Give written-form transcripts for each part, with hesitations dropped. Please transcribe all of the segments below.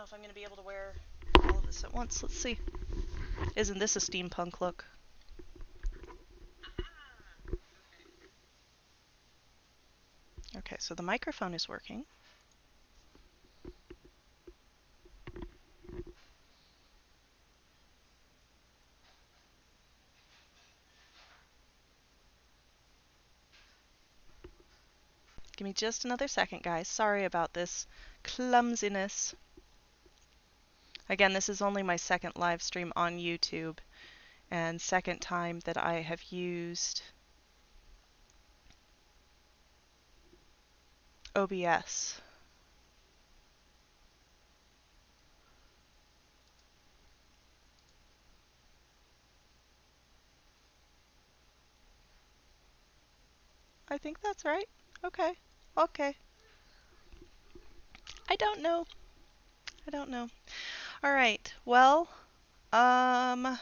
know if I'm going to be able to wear all of this at once. Let's see. Isn't this a steampunk look? Okay, so the microphone is working. Give me just another second, guys. Sorry about this clumsiness. Again, this is only my second live stream on YouTube, and second time that I have used OBS. I think that's right. Okay. Okay. I don't know. I don't know. All right. Well, the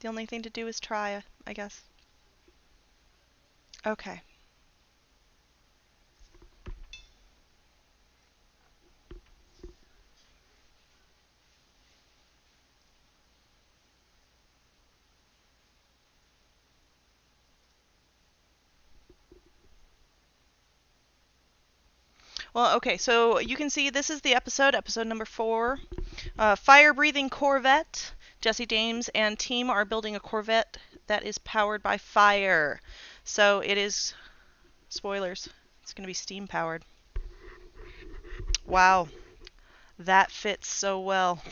only thing to do is try, I guess. Okay. Well, okay, so you can see this is the episode number 4. Fire-breathing Corvette. Jesse James and team are building a Corvette that is powered by fire. So it is, spoilers, it's going to be steam powered. Wow, that fits so well.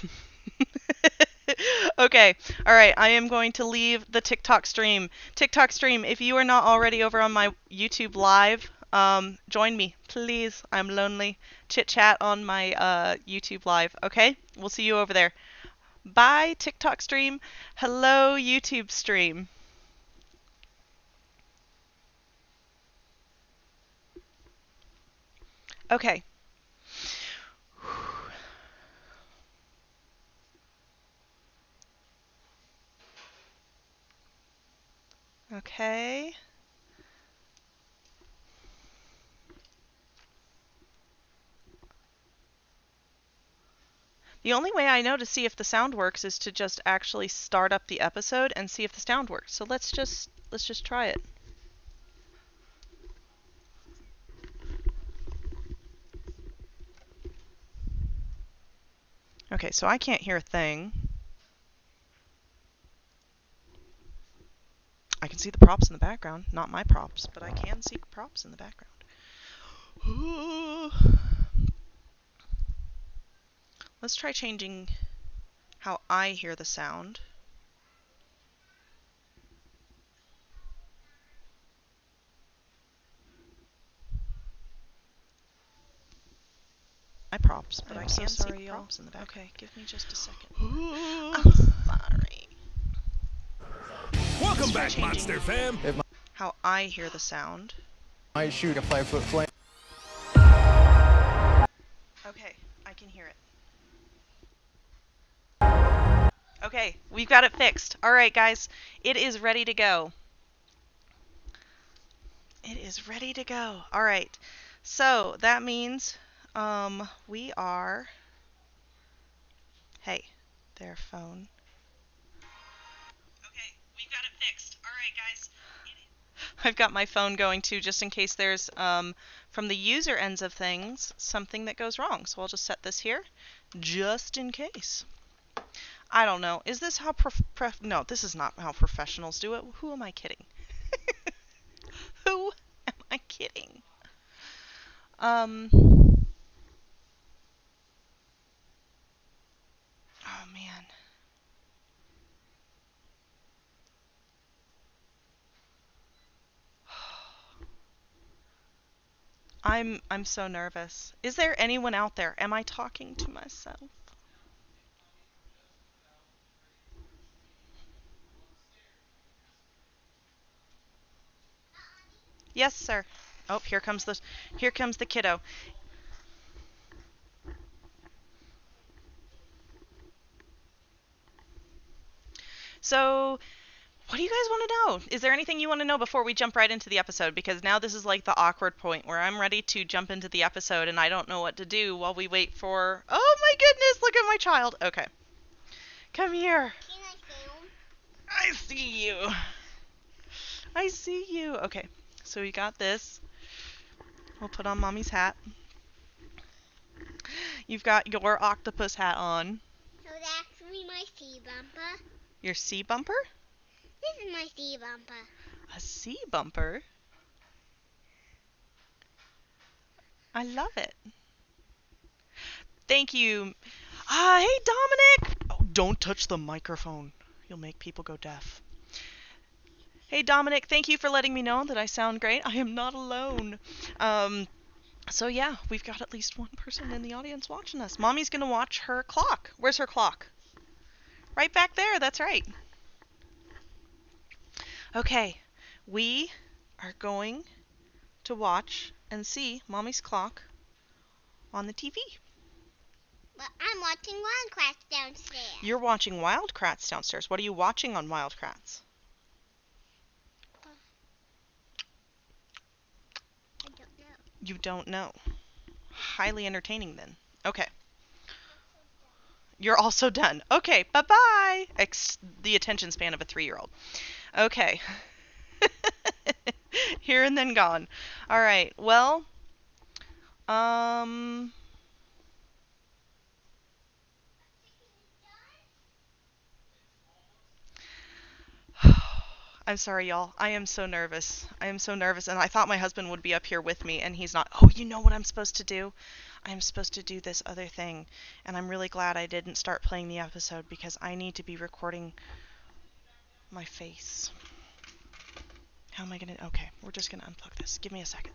Okay, all right, I am going to leave the TikTok stream. TikTok stream, if you are not already over on my YouTube live, join me, please. I'm lonely. Chit chat on my YouTube live, okay? We'll see you over there. Bye, TikTok stream. Hello, YouTube stream. Okay. Okay. The only way I know to see if the sound works is to just actually start up the episode and see if the sound works. So let's just try it. Okay, so I can't hear a thing. I can see the props in the background. Not my props, but I can see props in the background. Let's try changing how I hear the sound. My props, but I can see the props in the background. Okay, give me just a second. I'm sorry. Welcome back, Monster Fam. How I hear the sound. Might shoot a 5-foot flame. Okay, I can hear it. Okay, we've got it fixed. All right, guys, it is ready to go. It is ready to go. All right, so that means we are. Hey, their phone. Okay, we've got it fixed. All right, guys. I've got my phone going too, just in case there's, from the user ends of things, something that goes wrong. So I'll just set this here, just in case. I don't know. Is this how no, this is not how professionals do it. Who am I kidding? Who am I kidding? Oh man. I'm so nervous. Is there anyone out there? Am I talking to myself? Yes, sir. Oh, here comes the kiddo. So What do you guys want to know? Is there anything you want to know before we jump right into the episode? Because now this is like the awkward point where I'm ready to jump into the episode and I don't know what to do while we wait for. Oh my goodness, look at my child. Okay. Come here. Can I film? I see you. I see you. Okay. So we got this. We'll put on Mommy's hat. You've got your octopus hat on. So that's me, my sea bumper. Your sea bumper? This is my sea bumper. A sea bumper? I love it. Thank you. Hey, Dominic! Oh, don't touch the microphone. You'll make people go deaf. Hey, Dominic, thank you for letting me know that I sound great. I am not alone. So yeah, we've got at least one person in the audience watching us. Mommy's gonna watch her clock. Where's her clock? Right back there, that's right. Okay, we are going to watch and see Mommy's clock on the TV. But I'm watching Wildcrafts downstairs. You're watching Wild Kratts downstairs. What are you watching on Wild Kratts? I don't know. You don't know. Highly entertaining then. Okay. You're also done. Okay, bye-bye. The attention span of a 3-year-old. Okay. Here and then gone. All right. Well, I'm sorry, y'all. I am so nervous. I am so nervous, and I thought my husband would be up here with me, and he's not. Oh, you know what I'm supposed to do? I'm supposed to do this other thing, and I'm really glad I didn't start playing the episode because I need to be recording my face. How am I gonna? Okay, we're just gonna unplug this. Give me a second.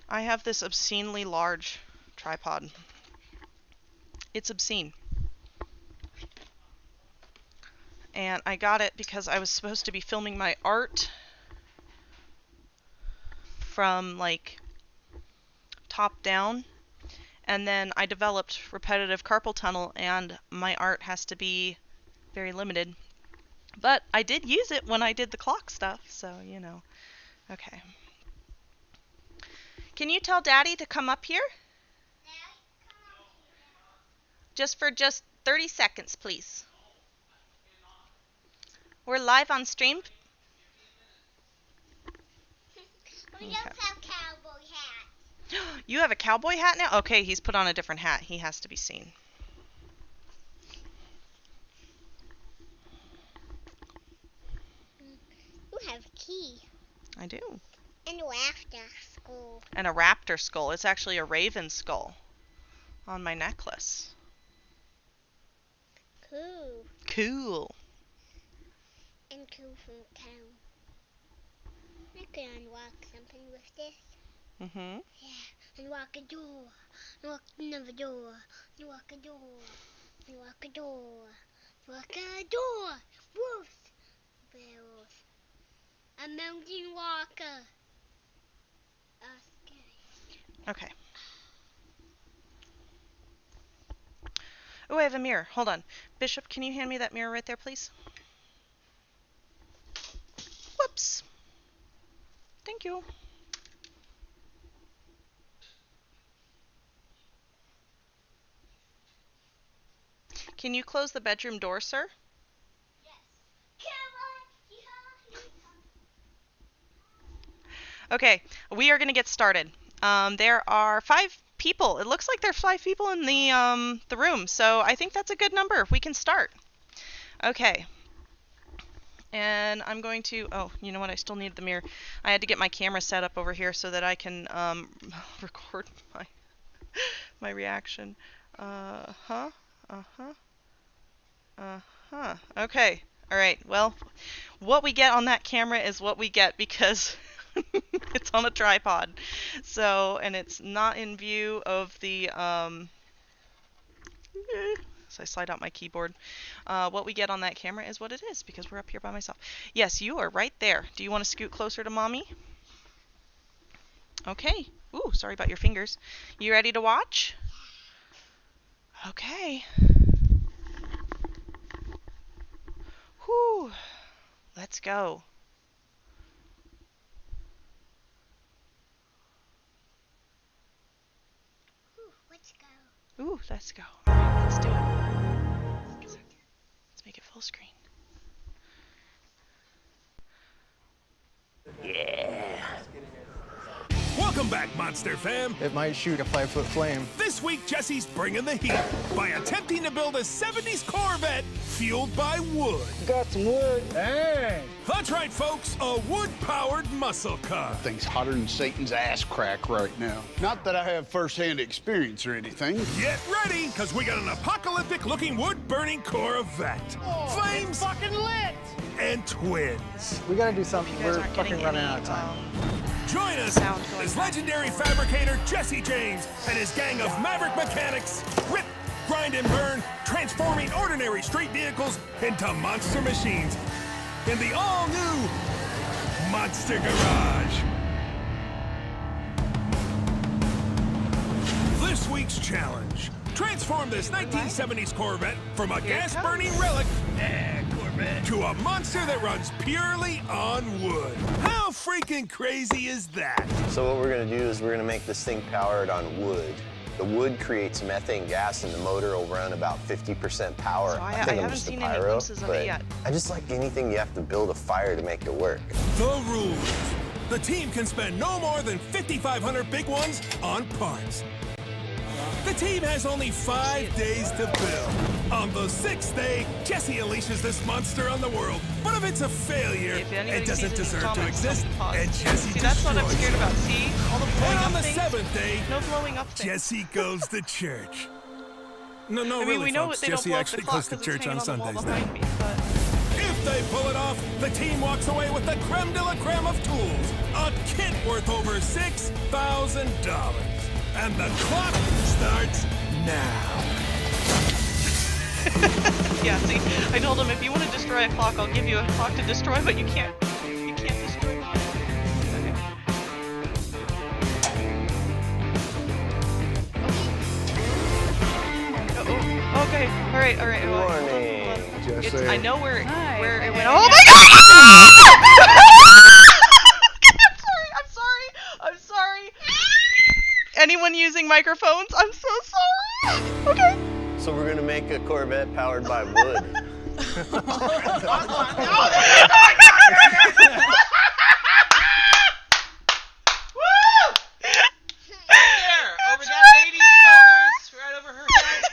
I have this obscenely large tripod. It's obscene. And I got it because I was supposed to be filming my art from like top down, and then I developed repetitive carpal tunnel and my art has to be very limited. But I did use it when I did the clock stuff, so you know. Okay. Can you tell Daddy to come up here? Just for 30 seconds, please. We're live on stream. We don't have cowboy hats. You have a cowboy hat now? Okay, he's put on a different hat. He has to be seen. You have a key. I do. And a rafter skull. And a raptor skull. It's actually a raven skull on my necklace. Cool. Cool. And cool from town. I can unlock something with this. Mm-hmm. Yeah. Unlock a door. Unlock another door. Unlock a door. Unlock a door. Unlock a door. Wolves. Bears. A mountain walker. Scary. Okay. Oh, I have a mirror. Hold on. Bishop, can you hand me that mirror right there, please? Whoops. Thank you. Can you close the bedroom door, sir? Okay, we are going to get started. There are 5 people. It looks like there's 5 people in the room, so I think that's a good number. We can start. Okay. And I'm going to, oh, you know what? I still need the mirror. I had to get my camera set up over here so that I can record my reaction. Okay. All right. Well, what we get on that camera is what we get because it's on a tripod. So, and it's not in view of the so I slide out my keyboard. What we get on that camera is what it is because we're up here by myself. Yes, you are right there. Do you want to scoot closer to Mommy? Okay. Ooh, sorry about your fingers. You ready to watch? Okay. Whew. Let's go. Let's go. Ooh, let's go. Alright, let's do it. Let's make it full screen. Welcome back, Monster Fam. It might shoot a 5-foot flame. This week, Jesse's bringing the heat by attempting to build a 70s Corvette fueled by wood. Got some wood. Hey! That's right, folks, a wood-powered muscle car. Thing's hotter than Satan's ass crack right now. Not that I have first-hand experience or anything. Get ready, because we got an apocalyptic-looking wood-burning Corvette. Flames Fucking lit! and twins. We gotta do something. You guys We're aren't fucking getting running any, out of time. Join us sound going as back. legendary fabricator Jesse James and his gang of maverick mechanics rip, grind, and burn, transforming ordinary street vehicles into monster machines in the all-new Monster Garage. This week's challenge: transform this 1970s Corvette from a Here it gas-burning relic to a monster that runs purely on wood. How freaking crazy is that? So what we're going to do is we're going to make this thing powered on wood. The wood creates methane gas and the motor will run about 50% power. So I think I'm haven't just a seen any pyro, glimpses of it but yet. I just like anything you have to build a fire to make it work. The rules. The team can spend no more than 5,500 big ones on parts. The team has only 5 days to build. On the 6th day, Jesse unleashes this monster on the world. But if it's a failure, If anybody it doesn't sees deserve to comments, exist, pause. and Jesse See, that's what I'm destroys scared it. about. See? All the blowing And up on the things. 7th day, No blowing up things. Jesse goes to church. No, I mean, really, we know folks. they don't Jesse blow up actually the clock goes to 'cause it's church hanging on the wall Sundays. behind me, but If they pull it off, the team walks away with the creme de la creme of tools. A kit worth over $6,000. And the clock starts now. yeah. See, I told him if you want to destroy a clock, I'll give you a clock to destroy, but you can't. You can't destroy it. Okay. Oh, okay. All right. All right. Warning. It's, Jesse. I know where it went. okay. Oh my god! I'm sorry. I'm sorry. Anyone using microphones? I'm so sorry. Okay. So we're going to make a Corvette powered by wood. Over that lady's shoulders, right over her head.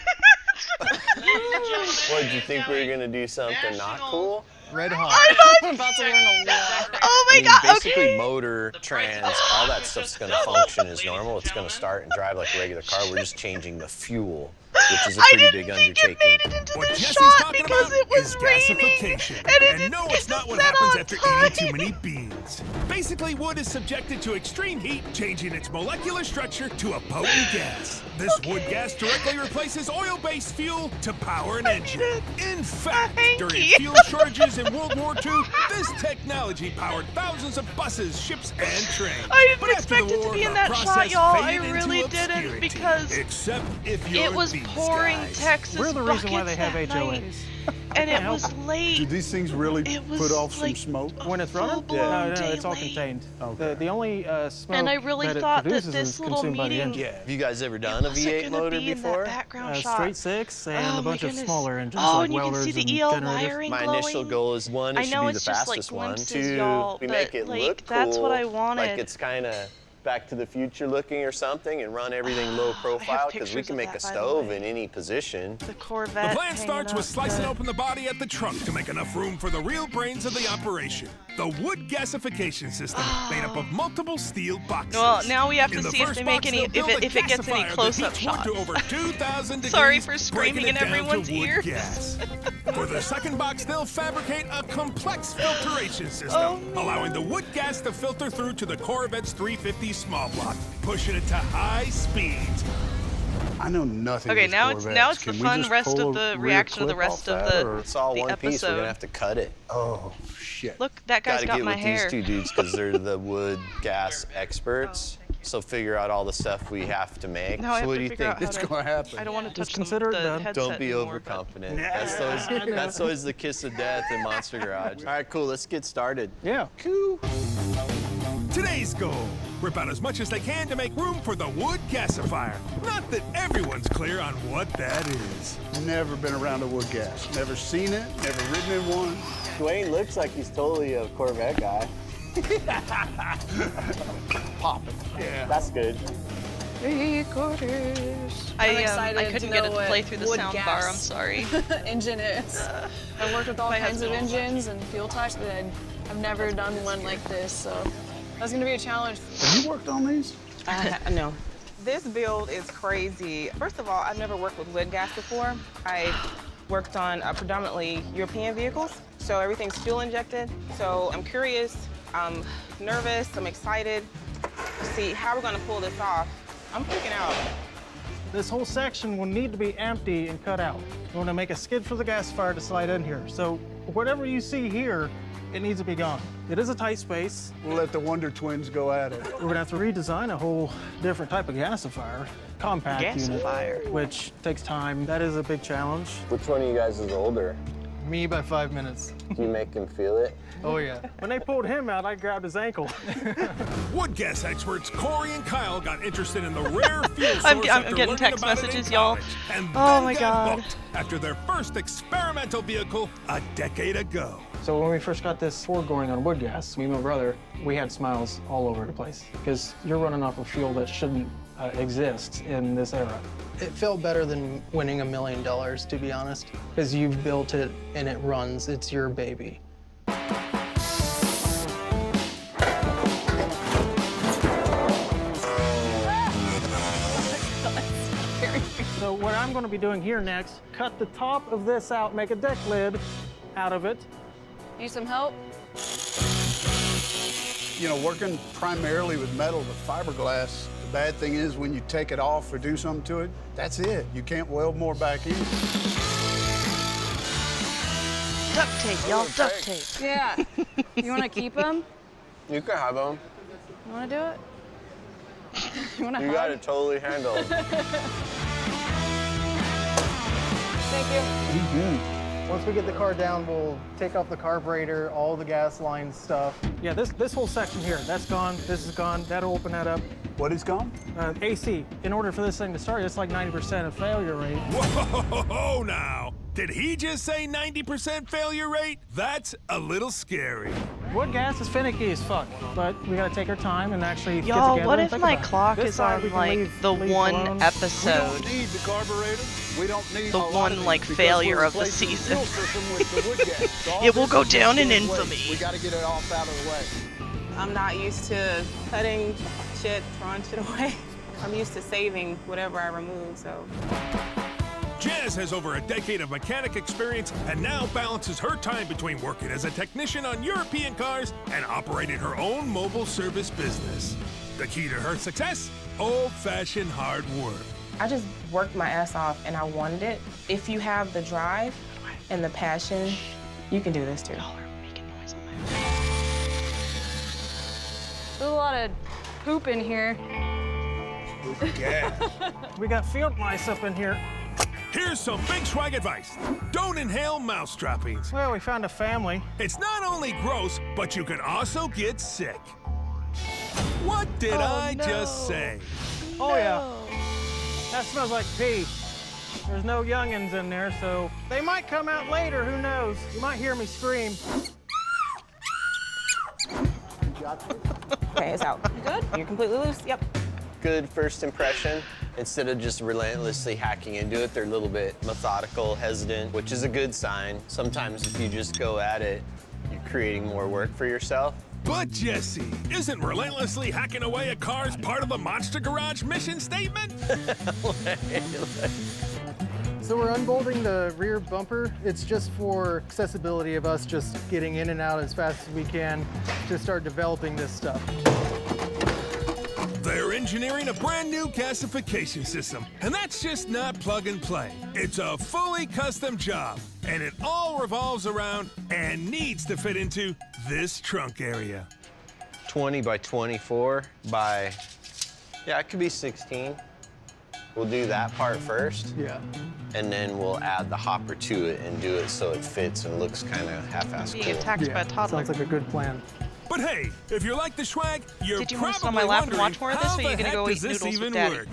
Ladies and gentlemen, What, did you think we were going to do something not National- cool? Red hot. I'm about to learn a lot. Oh I my mean, god. basically Okay. motor, trans, all that stuff's going to function as normal. It's going to start and drive like a regular car. We're just changing the fuel, which is a I pretty didn't big think undertaking. it made it into What this Jesse's shot talking because about it was is raining. gasification. And it And didn't no, get it's not to what set happens on after time. eating too many beans. Basically, wood is subjected to extreme heat, changing its molecular structure to a potent gas. This wood gas directly replaces oil-based fuel to power an engine. In fact, Thank during you. fuel shortages in World War II, this technology powered thousands of buses, ships, and trains. I didn't But after the expect it to war, be in the that process shot, y'all. I faded into really didn't obscurity. because Except if you're it was these pouring guys. Texas We're the reason why they have buckets that HOAs. night. And it was Do late. these things really It was put off like some smoke? When it's running? full-blown No, day it's all late. contained. Okay. The only smoke And I really that it thought that produces this is little consumed by the meeting- engine. Yeah. Have you guys ever done a Wasn't V8 gonna motor be in before? that background shot. Straight six and Oh a bunch my of goodness. smaller engines Oh, like and you can welders see the and EL generators. wiring My glowing. initial goal is one, I it should know be it's the just, like, fastest one. glimpses, 2, y'all, we make but, it like, look cool. that's what I Like wanted. it's kind of Back to the Future looking or something, and run everything low I have profile because we pictures can of make that, a by the stove way. in any position. The Corvette. The plan hanging starts with up slicing the- open the body at the trunk to make enough room for the real brains of the operation. The wood gasification system, made up of multiple steel boxes. Well, now we have to In the see if first they make box, any, they'll build a if it gets any gasifier that close-up heats wood shots. to over 2,000 degrees, Sorry for screaming breaking it in down to everyone's wood ears. gas. For the second box, they'll fabricate a complex filtration system, Oh, no. allowing the wood gas to filter through to the Corvette's 350 small block, pushing it to high speeds. I know nothing. Okay, with now Corvettes. it's the Can we fun just rest pull of a the rear reaction of the clip rest off of that, the- or- It's all The one piece. We're episode. gonna have to cut it. Oh shit! Look, that guy's Gotta got get my with hair. these two dudes because they're the wood gas experts. So figure out all the stuff we have to make. Now I so have what to do you figure think? out how It's to- gonna happen. I don't want to touch Just consider it the done. headset Don't be anymore, overconfident. Nah. That's always the kiss of death in Monster Garage. All right, cool. Let's get started. Yeah. Cool. Today's goal, rip out as much as they can to make room for the wood gasifier. Not that everyone's clear on what that is. Never been around a wood gas. Never seen it, never ridden in one. Dwayne looks like he's totally a Corvette guy. Pop it. Yeah. That's good. I excited couldn't to get know it to what play through the wood sound gas bar. I'm sorry. engine is. I've worked with all my kinds of husband will engines and fuel types, but I've never done one like this, so that's gonna be a challenge. Have you worked on these? No. This build is crazy. First of all, I've never worked with wood gas before. I worked on predominantly European vehicles, so everything's fuel injected. So I'm curious, I'm nervous, I'm excited to see how we're gonna pull this off. I'm freaking out. This whole section will need to be empty and cut out. We want to make a skid for the gasifier to slide in here. So whatever you see here, it needs to be gone. It is a tight space. We'll let the Wonder Twins go at it. We're gonna have to redesign a whole different type of gasifier, compact Gasifier. unit, which takes time. That is a big challenge. Which one of you guys is older? Me by 5 minutes. Do you make him feel it? Oh yeah. When they pulled him out, I grabbed his ankle. Wood gas experts Corey and Kyle got interested in the rare fuel source I'm after getting learning text about it in messages, y'all. college, and Oh then my got God. hooked after their first experimental vehicle a decade ago. So when we first got this Ford going on wood gas, me and my brother, we had smiles all over the place because you're running off of fuel that shouldn't exist in this era. It felt better than winning $1 million, to be honest, because you've built it and it runs. It's your baby. So what I'm going to be doing here next, cut the top of this out, make a deck lid out of it. Need some help? You know, working primarily with metal, with fiberglass, the bad thing is when you take it off or do something to it, that's it. You can't weld more back in. Duct tape, y'all. Duct tape. Yeah. You wanna keep them? You can have him. You wanna do it? You wanna You hug? got it totally handled. Thank you. Once we get the car down, we'll take off the carburetor, all the gas line stuff. Yeah, this whole section here, that's gone, this is gone, that'll open that up. What is gone? AC, in order for this thing to start, it's like 90% of failure rate. Whoa, now. Did he just say 90% failure rate? That's a little scary. Wood gas is finicky as fuck, but we gotta take our time and actually get Y'all, together what and if think my about it. clock This is side we on can like leave the alone. one We episode? don't need the carburetor. We don't need The a lot one, of like, these because failure we're of the replacing season. fuel system with the wood gas. So all It will this go is down in dead weight. infamy. We got to get it off out of the way. I'm not used to cutting shit, throwing shit away. I'm used to saving whatever I remove, so. Jazz has over a decade of mechanic experience and now balances her time between working as a technician on European cars and operating her own mobile service business. The key to her success? Old-fashioned hard work. I just worked my ass off and I wanted it. If you have the drive and the passion, you can do this too. Y'all are making noise on my There's a lot of poop in here. Yeah. We got field mice up in here. Here's some big swag advice. Don't inhale mouse trappings. Well, we found a family. It's not only gross, but you can also get sick. What did I just say? Oh yeah, that smells like pee. There's no youngins in there, so they might come out later, who knows? You might hear me scream. Okay, it's out. You good? You're completely loose? Yep. Good first impression. Instead of just relentlessly hacking into it, they're a little bit methodical, hesitant, which is a good sign. Sometimes if you just go at it, you're creating more work for yourself. But Jesse, isn't relentlessly hacking away at cars part of the Monster Garage mission statement? So we're unbolting the rear bumper. It's just for accessibility of us just getting in and out as fast as we can to start developing this stuff. They're engineering a brand new gasification system, and that's just not plug and play. It's a fully custom job, and it all revolves around and needs to fit into this trunk area. 20 by 24 by Yeah, it could be 16. We'll do that part first. Yeah. And then we'll add the hopper to it and do it so it fits and looks kind of half-assed Being cool. attacked by a toddler. Sounds like a good plan. But hey, if you like the swag, you're Did you want to sit on probably my lap and wondering watch more of this, how or are you the gonna go heck eat does this noodles with even Daddy? work?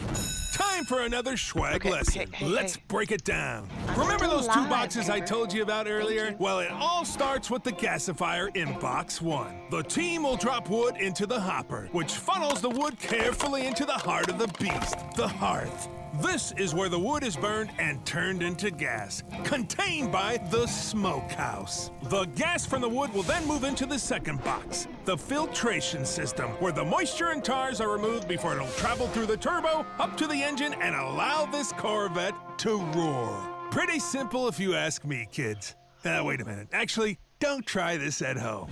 Time for another swag Okay, lesson. hey, Let's hey. break it down. I'm Remember still those two live, boxes I Amber. told you about earlier? Well, it all starts with the gasifier in box 1. The team will drop wood into the hopper, which funnels the wood carefully into the heart of the beast, the hearth. This is where the wood is burned and turned into gas, contained by the smokehouse. The gas from the wood will then move into the second box, the filtration system, where the moisture and tars are removed before it'll travel through the turbo, up to the engine, and allow this Corvette to roar. Pretty simple if you ask me, kids. Wait a minute. Actually, don't try this at home.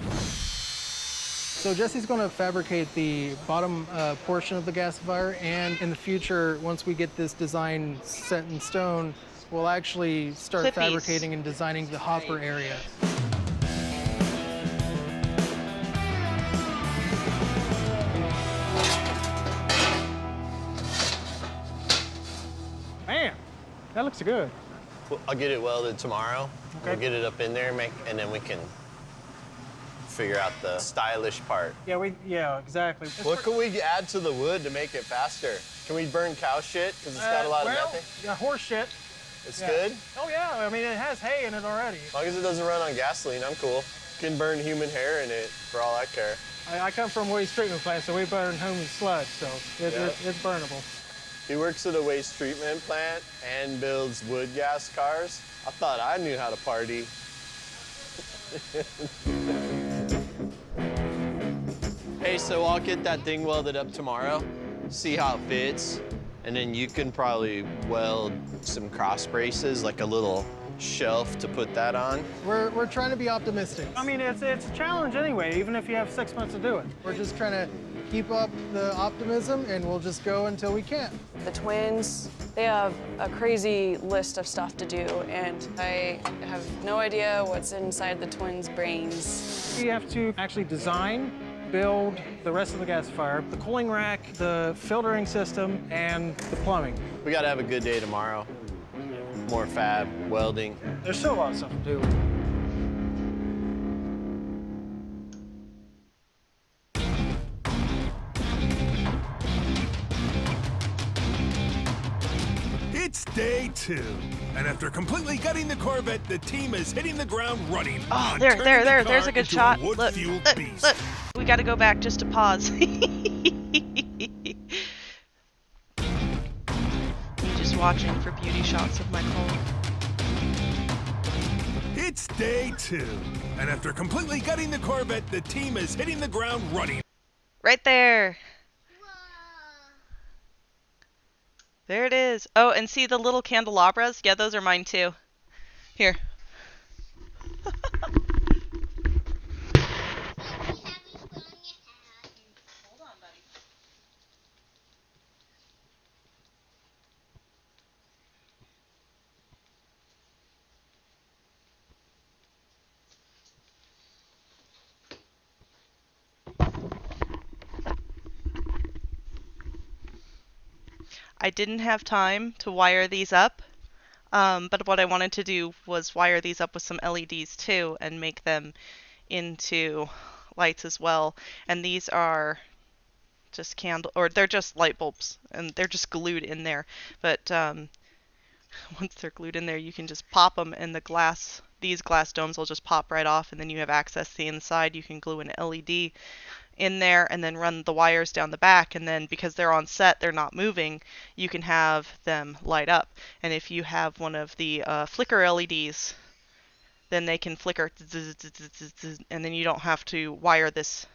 So Jesse's going to fabricate the bottom portion of the gasifier, and in the future, once we get this design set in stone, we'll actually start Clippies. fabricating and designing the hopper area. Man, that looks good. I'll get it welded tomorrow. Okay. We'll get it up in there, and then we can figure out the stylish part. Yeah, exactly. What can we add to the wood to make it faster? Can we burn cow shit? Because it's got a lot of methane. Yeah, horse shit. It's Yeah. good? Oh yeah, I mean it has hay in it already. As long as it doesn't run on gasoline, I'm cool. Can burn human hair in it, for all I care. I come from waste treatment plant, so we burn human sludge, so it's burnable. He works at a waste treatment plant and builds wood gas cars. I thought I knew how to party. Hey, so I'll get that thing welded up tomorrow, see how it fits, and then you can probably weld some cross braces, like a little shelf to put that on. We're trying to be optimistic. I mean, it's a challenge anyway, even if you have 6 months to do it. We're just trying to keep up the optimism, and we'll just go until we can't. The twins, they have a crazy list of stuff to do, and I have no idea what's inside the twins' brains. You have to actually design, build the rest of the gasifier, the cooling rack, the filtering system, and the plumbing. We gotta have a good day tomorrow. More fab, welding. There's still a lot of stuff to do. It's day 2, and after completely gutting the Corvette, the team is hitting the ground running. Oh, on there, turning there, the there. car There's a good into shot. A wood-fueled Look, beast. look. We got to go back just to pause. You just watching for beauty shots of my car. It's day 2, and after completely gutting the Corvette, the team is hitting the ground running. Right there. There it is. Oh, and see the little candelabras? Yeah, those are mine too. Here. I didn't have time to wire these up, but what I wanted to do was wire these up with some LEDs too and make them into lights as well. And these are just they're just light bulbs, and they're just glued in there. But once they're glued in there, you can just pop them, and these glass domes will just pop right off, and then you have access to the inside. You can glue an LED in there and then run the wires down the back, and then because they're on set, they're not moving, you can have them light up. And if you have one of the flicker LEDs, then they can flicker, and then you don't have to wire this,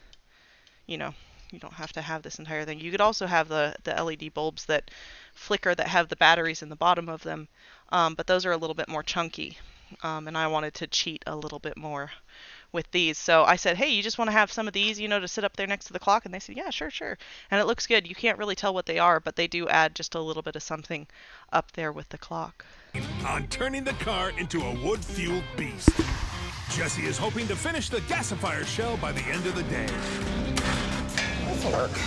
you don't have to have this entire thing. You could also have the LED bulbs that flicker that have the batteries in the bottom of them, but those are a little bit more chunky, and I wanted to cheat a little bit more with these. So I said, hey, you just want to have some of these, to sit up there next to the clock? And they said, yeah, sure. And it looks good. You can't really tell what they are, but they do add just a little bit of something up there with the clock. On turning the car into a wood-fueled beast. Jesse is hoping to finish the gasifier shell by the end of the day. This'll work.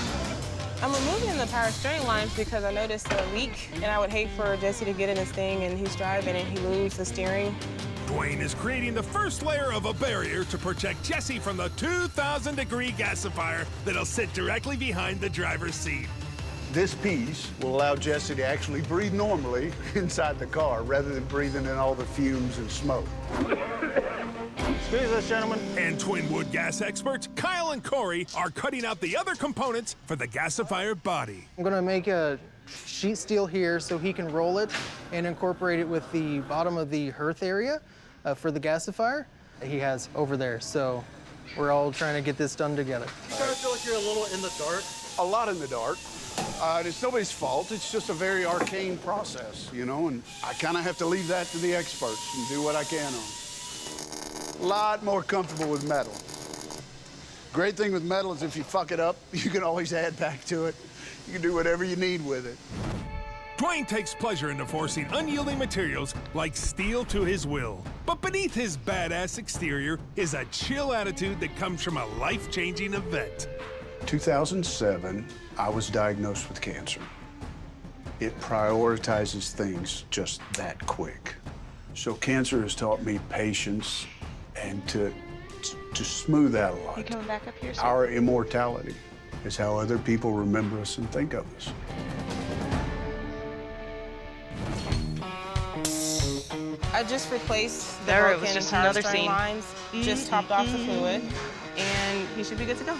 I'm removing the power steering lines because I noticed a leak, and I would hate for Jesse to get in this thing and he's driving and he loses the steering. Dwayne is creating the first layer of a barrier to protect Jesse from the 2,000-degree gasifier that'll sit directly behind the driver's seat. This piece will allow Jesse to actually breathe normally inside the car rather than breathing in all the fumes and smoke. Excuse us, gentlemen. And twin wood gas experts Kyle and Corey are cutting out the other components for the gasifier body. I'm gonna make a sheet steel here so he can roll it and incorporate it with the bottom of the hearth area for the gasifier he has over there. So we're all trying to get this done together. You kind of feel like you're a little in the dark? A lot in the dark. It's nobody's fault. It's just a very arcane process, you know, and I kind of have to leave that to the experts and do what I can on it. A lot more comfortable with metal. Great thing with metal is if you fuck it up, you can always add back to it. You can do whatever you need with it. Dwayne takes pleasure in enforcing unyielding materials like steel to his will. But beneath his badass exterior is a chill attitude that comes from a life-changing event. 2007, I was diagnosed with cancer. It prioritizes things just that quick. So cancer has taught me patience and to smooth out a lot. You coming back up here, sir? Our immortality is how other people remember us and think of us. I just replaced the There, it was broken just power another steering scene. lines, just topped off the fluid, and he should be good to go.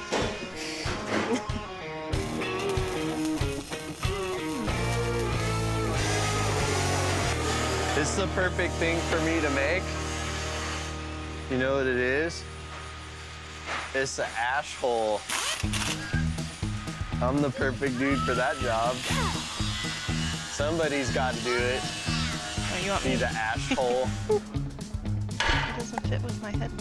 This is the perfect thing for me to make. You know what it is? It's the ash hole. I'm the perfect dude for that job. Somebody's got to do it. Oh, you want me See the ash hole? It doesn't fit with my head.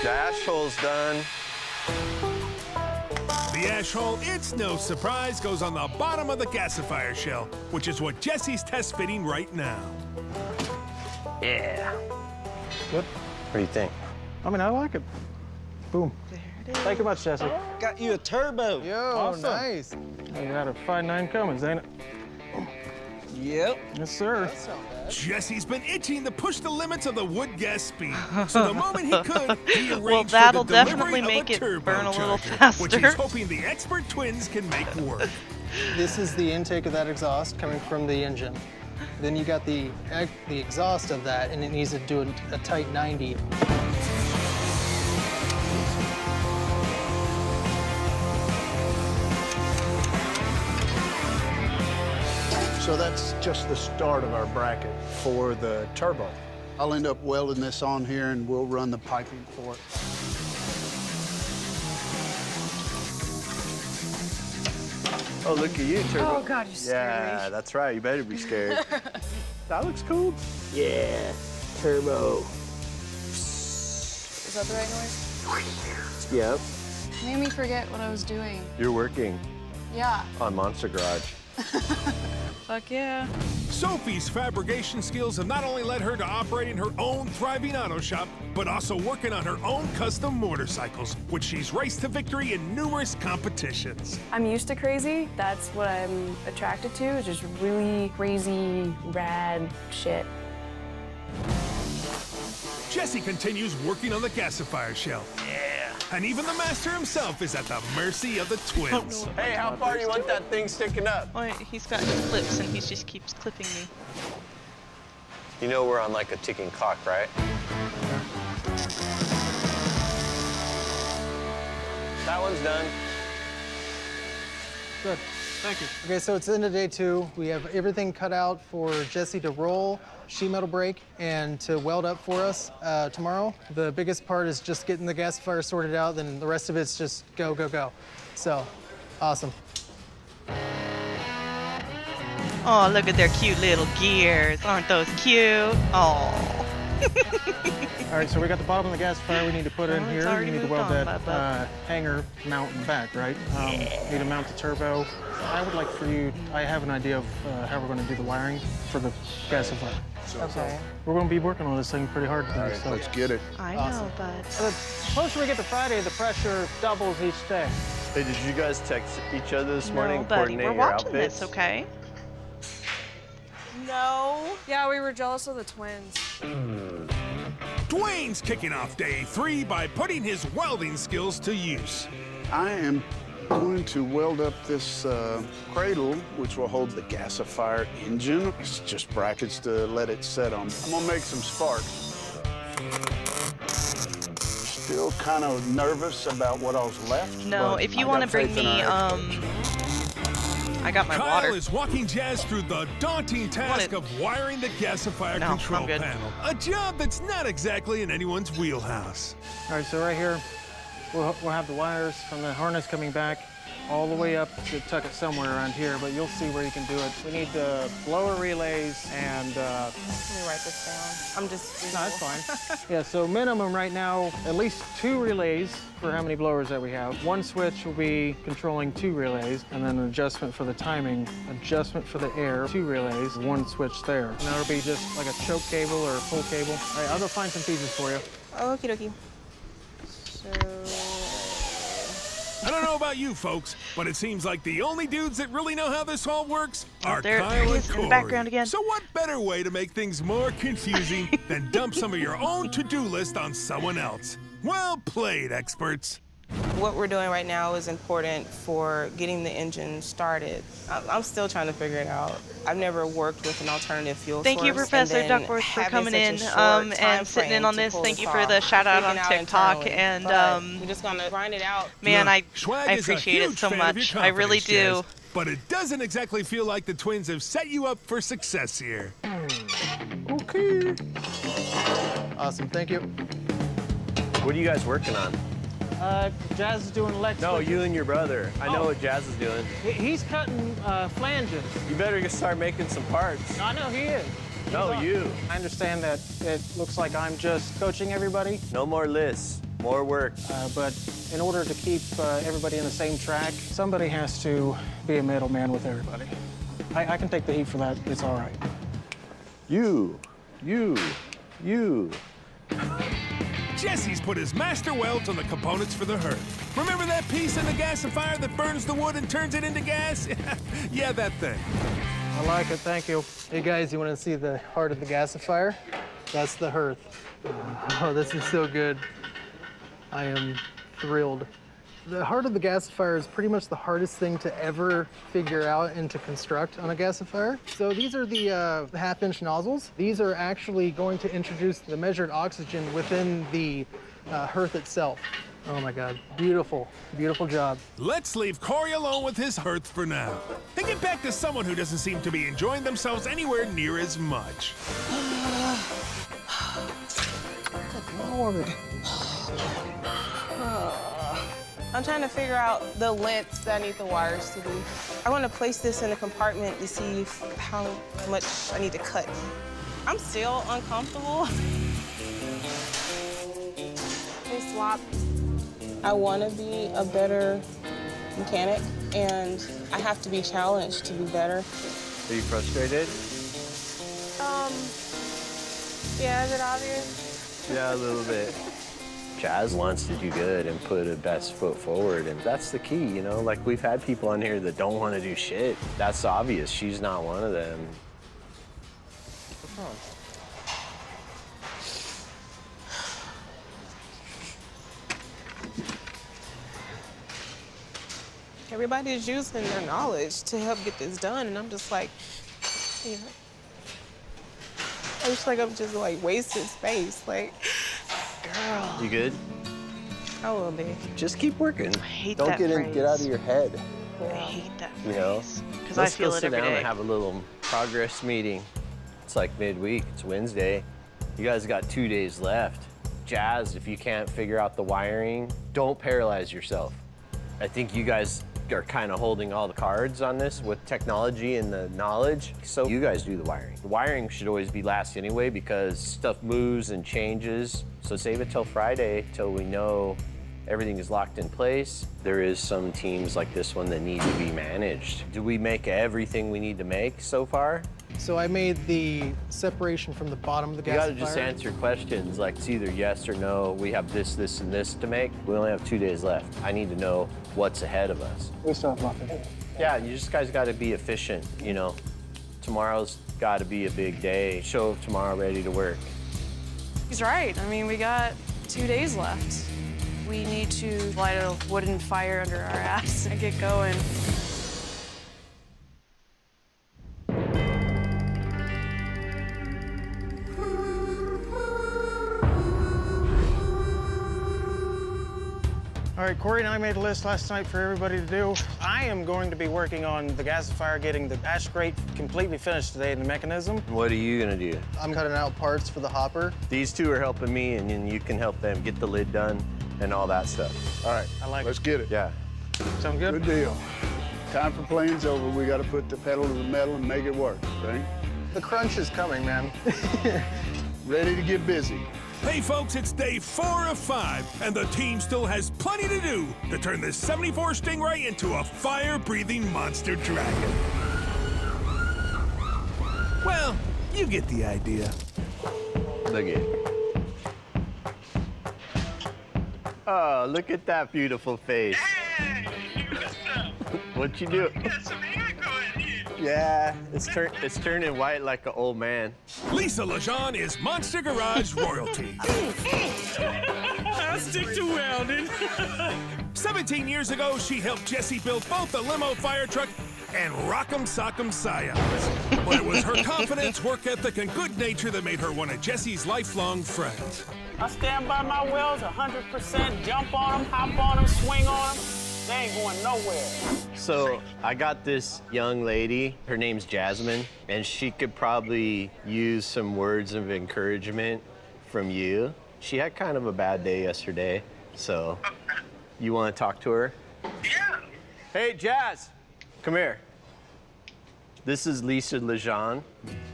The ash hole's done. The ash hole, it's no surprise, goes on the bottom of the gasifier shell, which is what Jesse's test fitting right now. Yeah. Good. What do you think? I mean, I like it. Boom. There it is. Thank you much, Jesse. Got you a turbo. Yo, Awesome. nice. You got a 5.9 Cummins, ain't it? Yep. Yes, sir. Jesse's been itching to push the limits of the wood gas speed. So the moment he could, he arranged Well, for that'll the delivery definitely of make it burn a little turbocharger, which he's faster. hoping the expert twins can make work. This is the intake of that exhaust coming from the engine. Then you got the exhaust of that, and it needs to do a tight 90. So that's just the start of our bracket for the turbo. I'll end up welding this on here and we'll run the piping for it. Oh, look at you, Turbo. Oh, God, you scared me. Yeah, that's right. You better be scared. That looks cool. Yeah, Turbo. Is that the right noise? Yep. Made me forget what I was doing. You're working Yeah. on Monster Garage. Fuck yeah. Sophie's fabrication skills have not only led her to operating her own thriving auto shop, but also working on her own custom motorcycles, which she's raced to victory in numerous competitions. I'm used to crazy. That's what I'm attracted to, is just really crazy, rad shit. Jesse continues working on the gasifier shell. Yeah. And even the master himself is at the mercy of the twins. Hey, how far do you want that thing sticking up? Oh, he's got clips and he just keeps clipping me. You know we're on like a ticking clock, right? That one's done. Good. Thank you. Okay, so it's the end of day 2. We have everything cut out for Jesse to roll, sheet metal brake, and to weld up for us tomorrow. The biggest part is just getting the gasifier sorted out, then the rest of it's just go, go, go. So, awesome. Oh, look at their cute little gears. Aren't those cute? Oh. All right, so we got the bottom of the gasifier we need to put in it's here. already You need to moved weld on, that bud. hanger mount in the back, right? Need to mount the turbo. I would like for you, I have an idea of how we're going to do the wiring for the gasifier. Okay. We're going to be working on this thing pretty hard today. All right, so. let's get it. I Awesome. know, but The closer we get to Friday, the pressure doubles each day. Hey, did you guys text each other this morning? no, buddy, coordinate we're your watching outfits? this, okay? No. Yeah, we were jealous of the twins. Dwayne's kicking off day 3 by putting his welding skills to use. I am going to weld up this cradle, which will hold the gasifier engine. It's just brackets to let it set on. I'm gonna make some sparks. Still kind of nervous about what else left. No, but if you I want to got bring faith in me, our experts. I got my Kyle water. is walking Jazz through the daunting task it? of wiring the gasifier No, control I'm good. panel. A job that's not exactly in anyone's wheelhouse. All right, so right here, we'll have the wires from the harness coming back all the way up to tuck it somewhere around here, but you'll see where you can do it. We need the blower relays and, Let me write this down. I'm just. no, that's fine. Yeah, so minimum right now, at least 2 relays for how many blowers that we have. One switch will be controlling 2 relays, and then an adjustment for the timing, adjustment for the air, 2 relays, 1 switch there. And that'll be just like a choke cable or a pull cable. All right, I'll go find some pieces for you. Okie dokie. So. I don't know about you folks, but it seems like the only dudes that really know how this all works are there Kyle he and is in the Corey. background again. So what better way to make things more confusing than dump some of your own to-do list on someone else? Well played, experts. What we're doing right now is important for getting the engine started. I'm still trying to figure it out. I've never worked with an alternative fuel Thank you, source, Professor and then Duckworth, for having coming such a in short and time sitting in frame on to this. pull Thank this you for off. the shout out Freaking on out TikTok. internally, And but we're just gonna grind it out. man, Look, I Schwag is a appreciate it huge so fan of your much. I really confidence, do. Jazz, but it doesn't exactly feel like the twins have set you up for success here. Okay. Awesome, thank you. What are you guys working on? Jazz is doing electric. No, you and your brother. I know Oh. what Jazz is doing. He's cutting flanges. You better start making some parts. I know he is. No, you. I understand that it looks like I'm just coaching everybody, No more lists, more work. but in order to keep everybody on the same track, somebody has to be a middleman with everybody. I can take the heat for that. It's all right. You. Jesse's put his master welds on the components for the hearth. Remember that piece in the gasifier that burns the wood and turns it into gas? Yeah, that thing. I like it. Thank you. Hey guys, you want to see the heart of the gasifier? That's the hearth. Oh, this is so good. I am thrilled. The heart of the gasifier is pretty much the hardest thing to ever figure out and to construct on a gasifier. So these are the half-inch nozzles. These are actually going to introduce the measured oxygen within the hearth itself. Oh my God, beautiful, beautiful job. Let's leave Corey alone with his hearth for now and get back to someone who doesn't seem to be enjoying themselves anywhere near as much. Good Lord. I'm trying to figure out the lengths that I need the wires to be. I want to place this in a compartment to see how much I need to cut. I'm still uncomfortable. They swap. I want to be a better mechanic, and I have to be challenged to be better. Are you frustrated? Yeah, is it obvious? Yeah, a little bit. Jazz wants to do good and put her best foot forward, and that's the key, you know? Like, we've had people on here that don't want to do shit. That's obvious. She's not one of them. What's wrong? Everybody's using their knowledge to help get this done, and I'm just like, you know, I just like I'm just like wasting space. Like, girl, You good? I will be. Just keep working. I hate Don't that get out phrase. of your head. I hate that You know? phrase. Because I Let's feel go it sit every down day. and have a little progress meeting. It's like midweek. It's Wednesday. You guys got 2 days left. Jazz, if you can't figure out the wiring, don't paralyze yourself. I think you guys are kind of holding all the cards on this with technology and the knowledge. So you guys do the wiring. The wiring should always be last anyway because stuff moves and changes. So save it till Friday, till we know everything is locked in place. There is some teams like this one that need to be managed. Do we make everything we need to make so far? So I made the separation from the bottom of the You gotta gasifier. just answer questions like it's either yes or no. We have this, this, and this to make. We only have 2 days left. I need to know what's ahead of us. We still have nothing. Yeah, you just guys gotta be efficient, you know. Tomorrow's gotta be a big day. Show up tomorrow ready to work. He's right. I mean, we got 2 days left. We need to light a wooden fire under our ass and get going. All right, Corey and I made a list last night for everybody to do. I am going to be working on the gasifier, getting the ash grate completely finished today in the mechanism. What are you gonna do? I'm cutting out parts for the hopper. These two are helping me, and then you can help them get the lid done and all that stuff. All right, I like let's get it. Yeah. Sound good? Good deal. Time for playing's over. We got to put the pedal to the metal and make it work, right? The crunch is coming, man. Ready to get busy. Hey, folks, it's day 4 of 5, and the team still has plenty to do to turn this 74 Stingray into a fire-breathing monster dragon. Well, you get the idea. Look at it. Oh, look at that beautiful face. Hey, what's up? What you do? Got some hair going here. Yeah, it's turning white like an old man. Lisa Lejean is Monster Garage royalty. I'll stick to welding. 17 years ago, she helped Jesse build both the limo fire truck and Rock'em Sock'em Scions. But it was her confidence, work ethic, and good nature that made her one of Jesse's lifelong friends. I stand by my wells 100%, jump on them, hop on them, swing on them. They ain't going nowhere. So I got this young lady, her name's Jasmine, and she could probably use some words of encouragement from you. She had kind of a bad day yesterday, so you want to talk to her? Yeah. Hey, Jazz, come here. This is Lisa Lejean.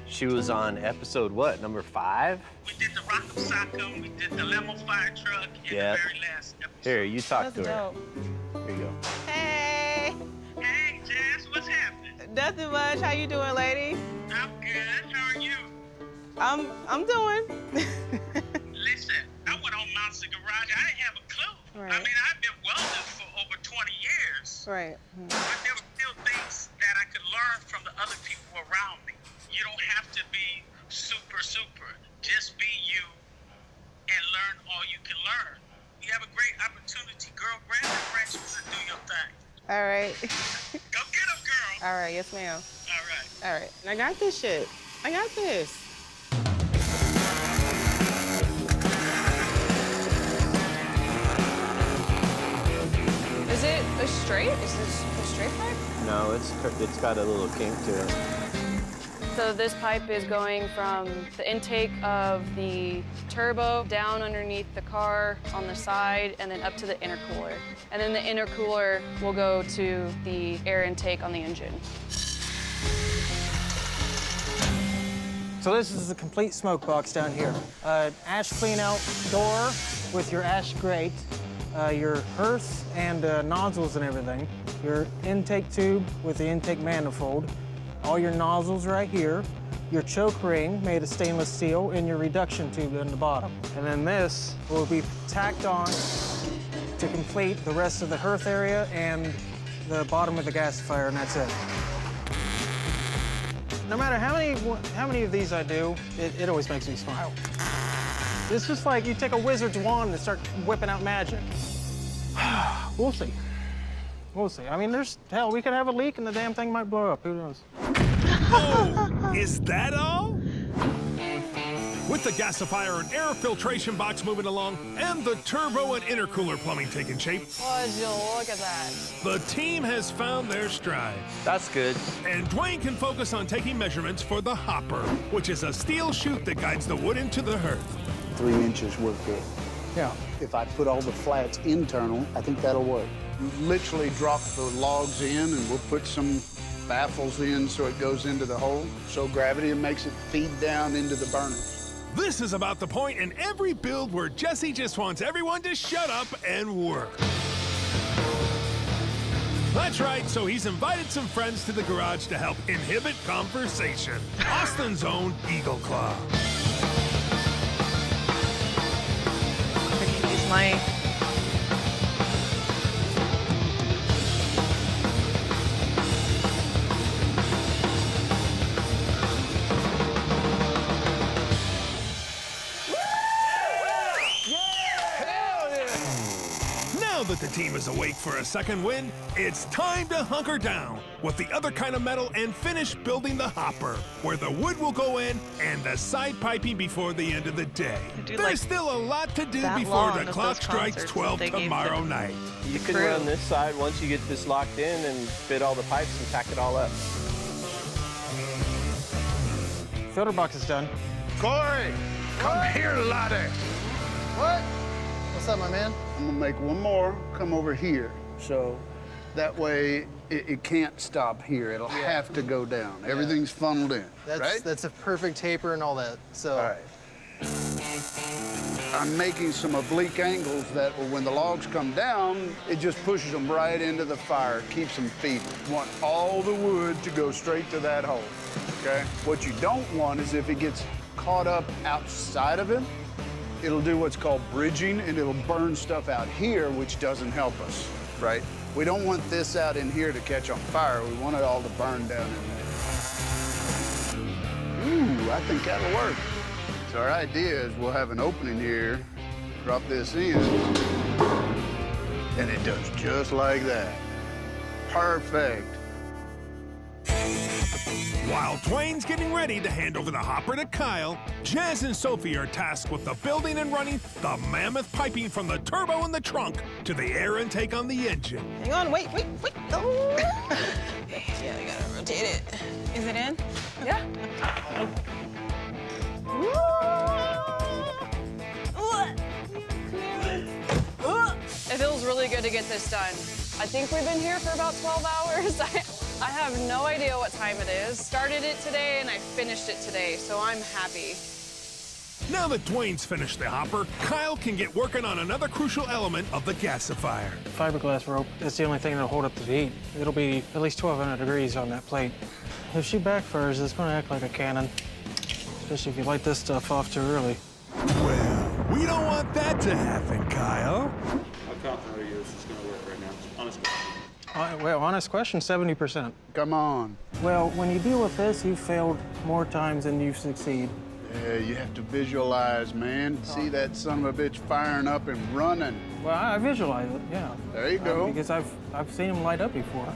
She was on episode what, number 5? We did the Rock'em Sock'em, we did the limo fire truck, and Yep. the very last episode. Here, you talk That's to her. dope. Here you go. Hey, Hey, Jazz, what's happening? nothing much. How you doing, lady? I'm good. How are you? I'm doing. Listen, I went on Monster Garage. I didn't have a clue. Right. I mean, I've been welding for over 20 years. Right. But there were still things that I could learn from the other people around me. You don't have to be super. Just be you and learn all you can learn. You have a great opportunity, girl. Grab the wrenches and do your thing. All right. Go get 'em, girl. All right. Yes, ma'am. All right. All right. I got this shit. I got this. Is it a straight? Is this a straight pipe? No, it's got a little kink to it. So this pipe is going from the intake of the turbo down underneath the car on the side and then up to the intercooler. And then the intercooler will go to the air intake on the engine. So this is the complete smoke box down here. Ash clean out door with your ash grate, your hearth and nozzles and everything, your intake tube with the intake manifold, all your nozzles right here, your choke ring made of stainless steel, and your reduction tube in the bottom. And then this will be tacked on to complete the rest of the hearth area and the bottom of the gasifier, and that's it. No matter how many of these I do, it always makes me smile. It's just like you take a wizard's wand and start whipping out magic. We'll see. We'll see. I mean, hell, we could have a leak and the damn thing might blow up. Who knows? Oh, is that all? With the gasifier and air filtration box moving along and the turbo and intercooler plumbing taking shape, Would you look at that? the team has found their stride. That's good. And Dwayne can focus on taking measurements for the hopper, which is a steel chute that guides the wood into the hearth. 3 inches work good. Yeah. If I put all the flats internal, I think that'll work. Literally drop the logs in and we'll put some baffles in so it goes into the hole. So gravity makes it feed down into the burners. This is about the point in every build where Jesse just wants everyone to shut up and work. That's right, so he's invited some friends to the garage to help inhibit conversation. Austin's own Eagle Claw. I can use my... Now that the team is awake for a second wind, it's time to hunker down with the other kind of metal and finish building the hopper, where the wood will go in and the side piping before the end of the day. do, There's like, still a lot to do that before long the of clock those strikes concerts 12 that they gave tomorrow the- night. You can crew. run this side once you get this locked in and fit all the pipes and tack it all up. Filter box is done. Corey, come here, laddie. What? What's up, my man? I'm gonna make one more come over here. So that way it can't stop here. It'll have to go down. Everything's funneled in, right? That's a perfect taper and all that. So. All right. I'm making some oblique angles that when the logs come down, it just pushes them right into the fire, keeps them feeding. You want all the wood to go straight to that hole, okay? What you don't want is if it gets caught up outside of it, it'll do what's called bridging, and it'll burn stuff out here, which doesn't help us, right? We don't want this out in here to catch on fire. We want it all to burn down in there. Ooh, I think that'll work. So our idea is we'll have an opening here, drop this in, and it does just like that. Perfect. While Dwayne's getting ready to hand over the hopper to Kyle, Jazz and Sophie are tasked with the building and running the mammoth piping from the turbo in the trunk to the air intake on the engine. Hang on, wait. Oh. Yeah, we gotta rotate it. Is it in? Yeah. It feels really good to get this done. I think we've been here for about 12 hours. I have no idea what time it is. Started it today and I finished it today, so I'm happy. Now that Dwayne's finished the hopper, Kyle can get working on another crucial element of the gasifier. Fiberglass rope is the only thing that'll hold up the heat. It'll be at least 1,200 degrees on that plate. If she backfires, it's gonna act like a cannon, especially if you light this stuff off too early. Well, we don't want that to happen, Kyle. How confident are you this is going to work right now? Honest question. Well, honest question, 70%. Come on. Well, when you deal with this, you've failed more times than you succeed. Yeah, you have to visualize, man. See that son of a bitch firing up and running. Well, I visualize it, yeah. There you go. Because I've seen them light up before.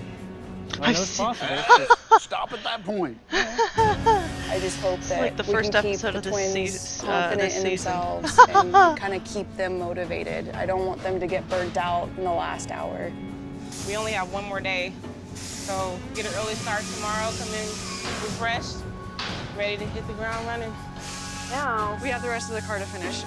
I know it's possible. Stop at that point. I just hope that like the we first can keep episode the of this twins confident this in season. themselves and kind of keep them motivated. I don't want them to get burnt out in the last hour. We only have one more day, so get an early start tomorrow. Come in refreshed, ready to hit the ground running. Now we have the rest of the car to finish.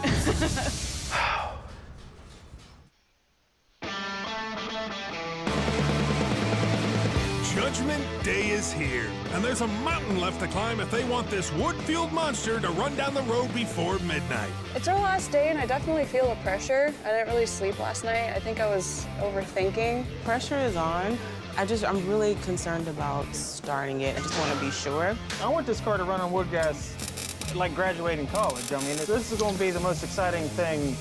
Judgment Day is here, and there's a mountain left to climb if they want this wood-fueled monster to run down the road before midnight. It's our last day, and I definitely feel the pressure. I didn't really sleep last night. I think I was overthinking. Pressure is on. I'm really concerned about starting it. I just want to be sure. I want this car to run on wood gas like graduating college. I mean, this is going to be the most exciting thing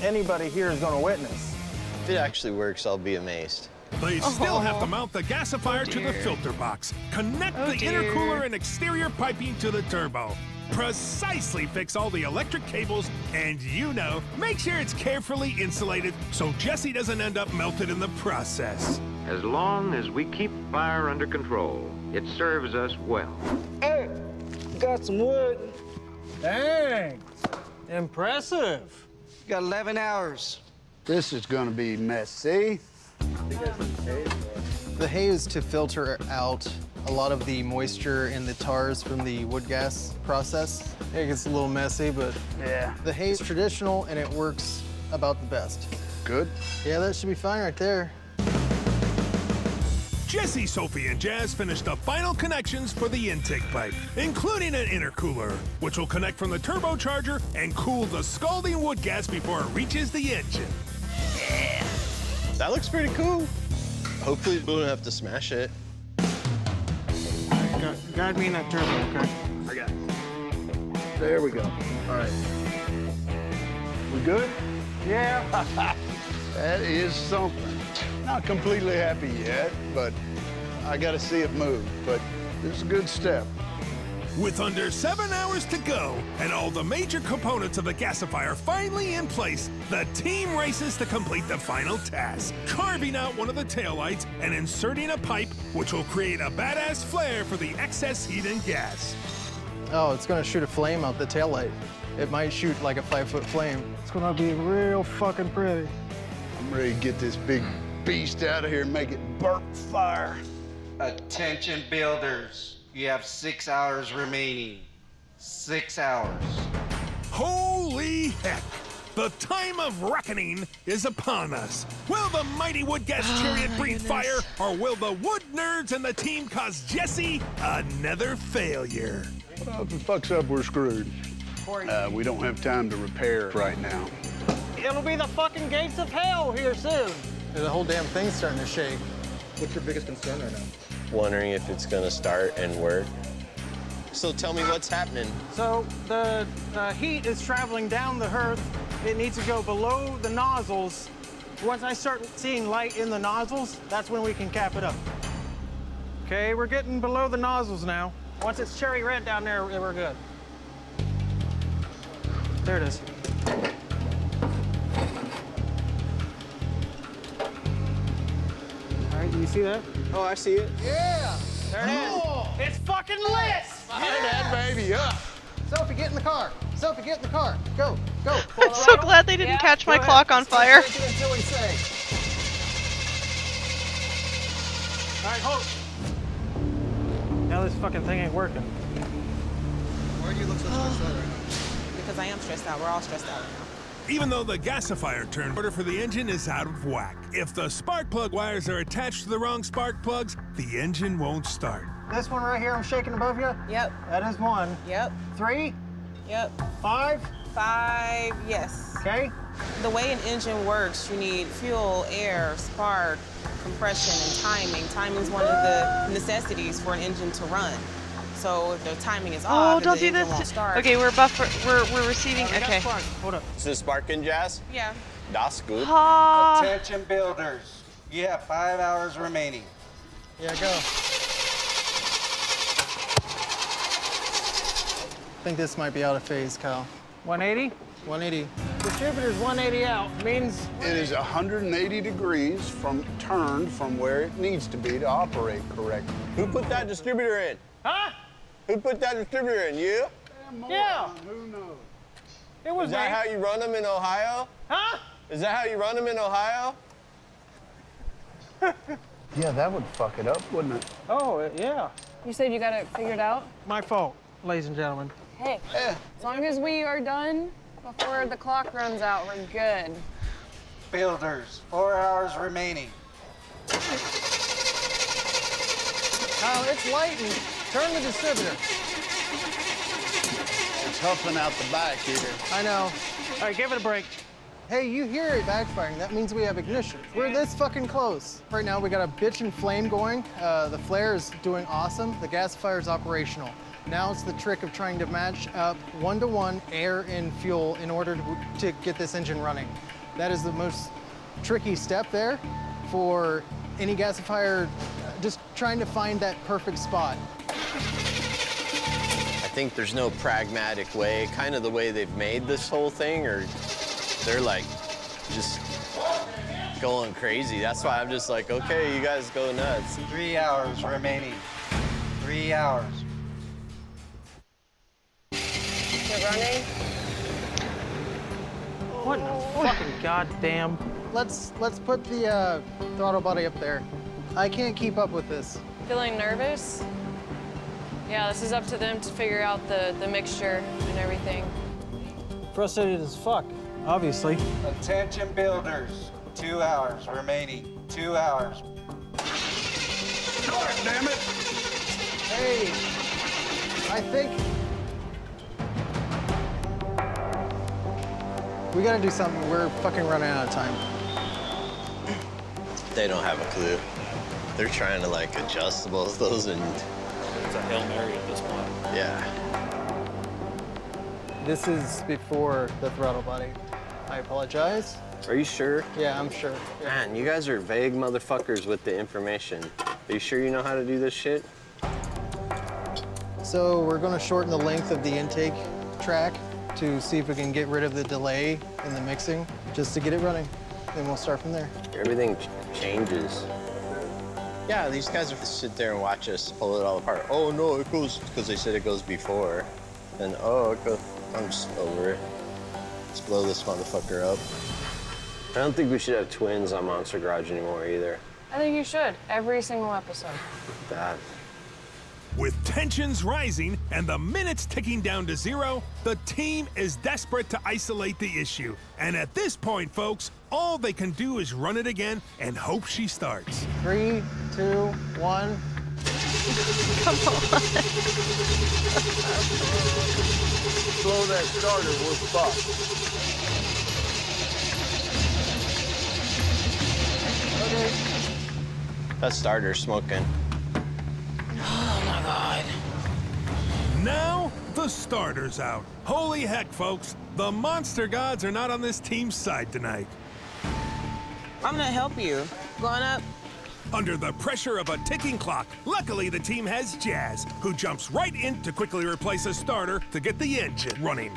anybody here is going to witness. If it actually works, I'll be amazed. They still have to mount the gasifier to the filter box, connect the intercooler and exterior piping to the turbo, precisely fix all the electric cables, and make sure it's carefully insulated so Jesse doesn't end up melted in the process. As long as we keep fire under control, it serves us well. Hey, got some wood. Dang, impressive. Got 11 hours. This is gonna be messy. The hay is to filter out a lot of the moisture and the tars from the wood gas process. It gets a little messy, but yeah, the hay is traditional and it works about the best. Good. Yeah, that should be fine right there. Jesse, Sophie, and Jazz finished the final connections for the intake pipe, including an intercooler, which will connect from the turbocharger and cool the scalding wood gas before it reaches the engine. Yeah. That looks pretty cool. Hopefully we don't have to smash it. Guide me in that turbo, okay? I got it. There we go. All right. We good? Yeah. That is something. Not completely happy yet, but I got to see it move. But it's a good step. With under 7 hours to go and all the major components of the gasifier finally in place, the team races to complete the final task, carving out one of the taillights and inserting a pipe which will create a badass flare for the excess heat and gas. Oh, it's gonna shoot a flame out the taillight. It might shoot like a 5-foot flame. It's gonna be real fucking pretty. I'm ready to get this big beast out of here and make it burp fire. Attention builders. You have 6 hours remaining. 6 hours. Holy heck! The time of reckoning is upon us. Will the mighty wood gas chariot breathe fire, or will the wood nerds and the team cause Jesse another failure? Well, if it fucks up, we're screwed. We don't have time to repair right now. It'll be the fucking gates of hell here soon. The whole damn thing's starting to shake. What's your biggest concern right now? Wondering if it's gonna start and work. So tell me what's happening. So the heat is traveling down the hearth. It needs to go below the nozzles. Once I start seeing light in the nozzles, that's when we can cap it up. Okay, we're getting below the nozzles now. Once it's cherry red down there, we're good. There it is. All right, do you see that? Oh, I see it. Yeah! There it is. It's fucking lit! Fire that baby up. Sophie, get in the car. Sophie, get in the car. Go, go. I'm so glad they didn't catch my clock on fire. Until we say. All right, hold. Now this fucking thing ain't working. Why do you look so stressed out right now? Because I am stressed out. We're all stressed out right now. Even though the gasifier turn order for the engine is out of whack. If the spark plug wires are attached to the wrong spark plugs, the engine won't start. This one right here I'm shaking above you? Yep. That is 1. Yep. 3? Yep. 5? 5, yes. Okay. The way an engine works, you need fuel, air, spark, compression, and timing. Timing is one of the necessities for an engine to run. So if the timing is off, don't the do engine won't this. start. Okay, we're receiving. Okay. Hold up. Is this sparking, Jazz? Yeah. Das gut. Ha. Attention builders. You have 5 hours remaining. Yeah, go. I think this might be out of phase, Kyle. 180? 180. Distributor's 180 out. Means It is 180 degrees turned from where it needs to be to operate correctly. Who put that distributor in? huh? Who put that distributor in? You? Yeah. Who knows? It was Is that me. how you run them in Ohio? Huh? Is that how you run them in Ohio? Yeah, that would fuck it up, wouldn't it? Oh, yeah. You said you got it figured out? My fault, ladies and gentlemen. Hey, as long as we are done before the clock runs out, we're good. Builders, 4 hours remaining. Kyle, it's lighting. Turn the distributor. It's huffing out the back here. I know. All right, give it a break. Hey, you hear it backfiring. That means we have ignition. We're this fucking close. Right now, we got a bitchin' flame going. The flare is doing awesome. The gasifier is operational. Now it's the trick of trying to match up 1-to-1 air and fuel in order to get this engine running. That is the most tricky step there for any gasifier, just trying to find that perfect spot. I think there's no pragmatic way, kind of the way they've made this whole thing, or they're like just going crazy. That's why I'm just like, okay, you guys go nuts. 3 hours remaining. 3 hours. Is it running? What in the fucking goddamn? Let's put the throttle body up there. I can't keep up with this. Feeling nervous? Yeah, this is up to them to figure out the mixture and everything. Frustrated as fuck, obviously. Attention builders, 2 hours remaining. 2 hours. Hey, I think we gotta do something. We're fucking running out of time. They don't have a clue. They're trying to like adjust both those and. It's a Hail Mary at this point. Yeah. This is before the throttle body. I apologize. Are you sure? Yeah, I'm sure. Yeah. Man, you guys are vague motherfuckers with the information. Are you sure you know how to do this shit? So we're gonna shorten the length of the intake track to see if we can get rid of the delay in the mixing, just to get it running. Then we'll start from there. Everything changes. Yeah, these guys will sit there and watch us pull it all apart. Oh no, it goes, because they said it goes before. And oh, it goes, I'm just over it. Let's blow this motherfucker up. I don't think we should have twins on Monster Garage anymore either. I think you should, every single episode. Bad. With tensions rising and the minutes ticking down to 0, the team is desperate to isolate the issue. And at this point, folks, all they can do is run it again and hope she starts. 3, 2, 1. Come on. Blow that starter, we're fucked. Okay. That starter's smoking. Oh my God. Now, the starter's out. Holy heck, folks. The monster gods are not on this team's side tonight. I'm gonna help you. Going up. Under the pressure of a ticking clock, luckily the team has Jazz, who jumps right in to quickly replace a starter to get the engine running.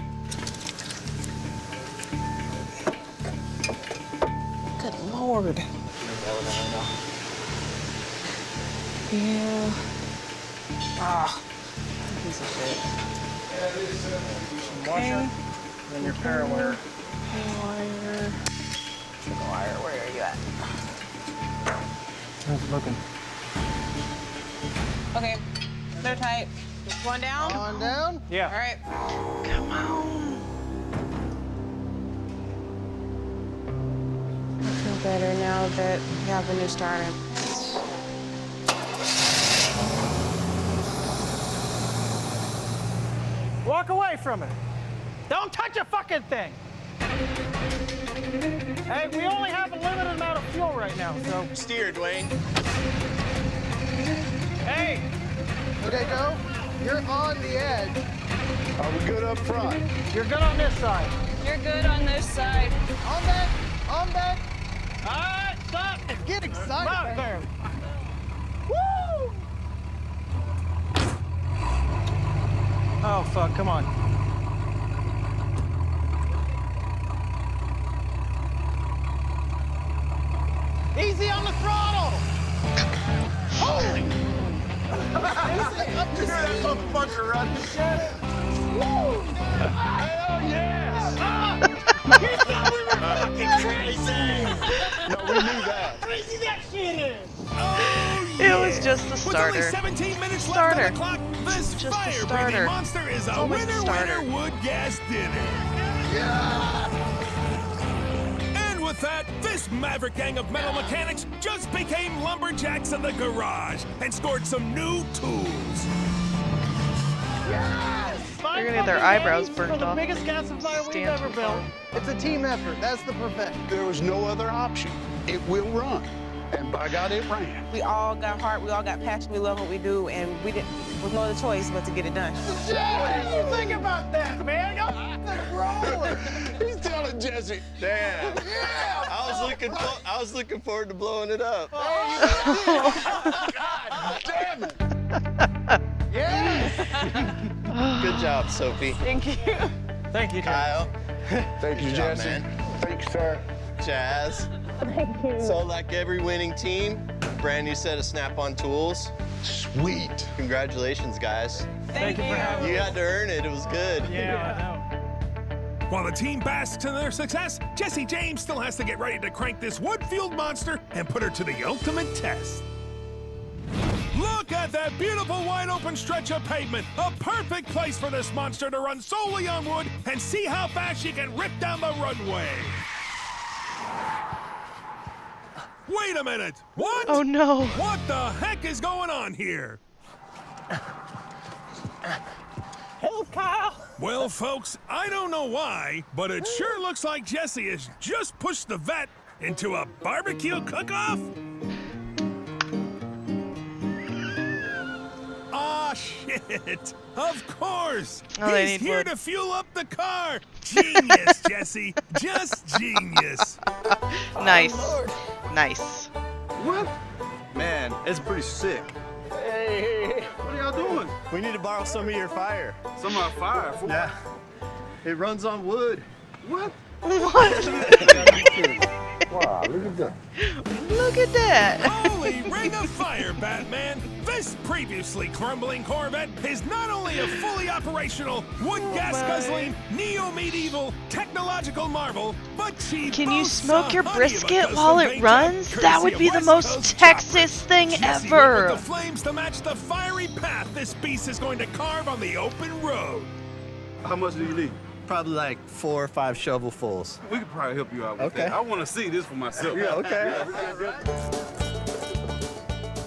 Good Lord. Yeah. Ah. Piece of shit. Washer, then your power wire. Wire. Chicken wire, where are you at? How's it looking? Okay. They're tight. One down? On down? Yeah. All right. Come on. I feel better now that we have a new starter. Walk away from it. Don't touch a fucking thing. Hey, we only have a limited amount of fuel right now, so. Steer, Dwayne. Hey! Okay, Joe, you're on the edge. Are we good up front? You're good on this side. You're good on this side. On back, on back. All right, stop. Get excited. Come on, man. Woo! Oh, fuck, come on. Easy on the throttle! Holy! Hear that motherfucker running. Woo! Hell yes! You thought we were fucking crazy! No, we knew that. Crazy that shit is! Oh, It was just the With starter. only 17 minutes Starter. left on the clock, this Just the fire-breathing starter. monster is a always the starter. winner wood gas dinner. And with that, this maverick gang of metal mechanics just became lumberjacks in the garage and scored some new tools. They're gonna get their eyebrows burnt the off. biggest gasifier we've ever built. It's a team effort. That's the perfection. There was no other option. It will run. And by God, it ran. We all got heart, we all got passion, we love what we do, and we didn't, with no other choice but to get it done. What do you think about that, man? Y'all rolling. He's telling Jesse, damn. I was looking forward to blowing it up. God damn it. Yes! Good job, Sophie. Thank you. Thank you, Kyle. Thank you, Good job, Jesse. man. Thank you, sir. Jazz. Thank you. So like every winning team, brand new set of Snap-on tools. Sweet. Congratulations, guys. Thank you for having You had to earn it. It was good. Yeah, I know. While the team basks in their success, Jesse James still has to get ready to crank this wood-fueled monster and put her to the ultimate test. Look at that beautiful wide-open stretch of pavement. A perfect place for this monster to run solely on wood and see how fast she can rip down the runway. Wait a minute. What? Oh no. What the heck is going on here? Help, Kyle! Well, folks, I don't know why, but it sure looks like Jesse has just pushed the vet into a barbecue cook-off. Aw, shit! Of course! Oh, they He's need here wood. to fuel up the car! Genius, Jesse! Just genius! Nice. Oh, Nice. What? Man, it's pretty sick. Hey, what are y'all doing? We need to borrow some of your fire. Some of our fire. Yeah. It runs on wood. What? What? Wow, look at that. Look at that. Holy ring of fire, Batman! This previously crumbling Corvette is not only a fully operational, wood-gas-guzzling, neo-medieval, technological marvel, but she Can you boasts smoke a your honey of a brisket custom while it paint runs? job That courtesy would of be the West most Coast Texas choppers. thing Jesse went ever. with the flames to match the fiery path this beast is going to carve on the open road. How much do you need? Probably like 4 or 5 shovelfuls. We could probably help you out with Okay. that. I want to see this for myself. Yeah, okay.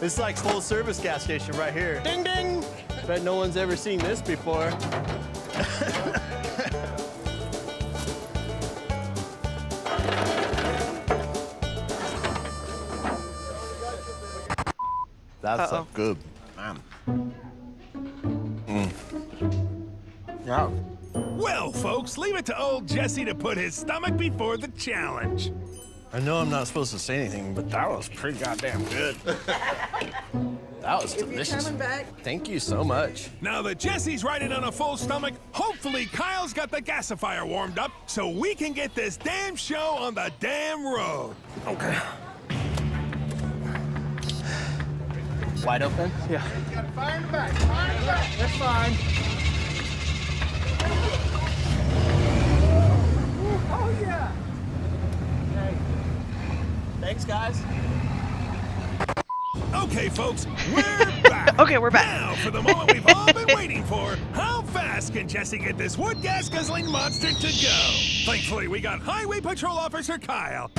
It's like full service gas station right here. Ding ding! Bet no one's ever seen this before. That's a good, man. Yeah. Well, folks, leave it to old Jesse to put his stomach before the challenge. I know I'm not supposed to say anything, but that was pretty goddamn good. That was delicious. Thank you so much. Now that Jesse's riding on a full stomach, hopefully Kyle's got the gasifier warmed up so we can get this damn show on the damn road. Okay. Wide open? Yeah. Fire in the back. Fire in the back. That's fine. Oh, yeah. Thanks, guys. Okay, folks, we're back. Okay, we're back. Now for the moment we've all been waiting for. How fast can Jesse get this wood gas guzzling monster to go? Thankfully, we got Highway Patrol Officer Kyle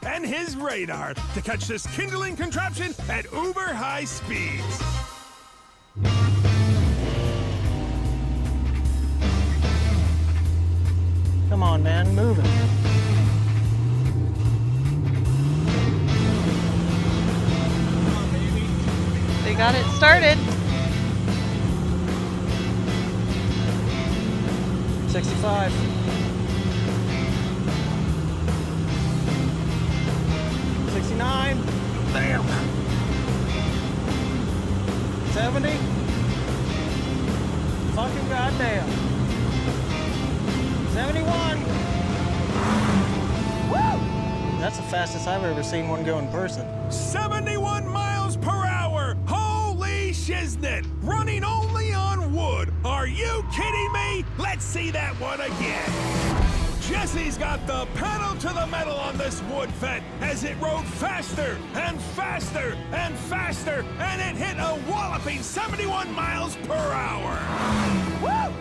and his radar to catch this kindling contraption at uber high speeds. Come on, man, move it. They got it started. 65. 69. Damn. 70. Fucking goddamn. 71. Woo! That's the fastest I've ever seen one go in person. 71 miles per hour! Holy shiznit! Running only on wood! Are you kidding me? Let's see that one again! Jesse's got the pedal to the metal on this wood vet as it rode faster and faster and faster, and it hit a walloping 71 miles per hour! Woo!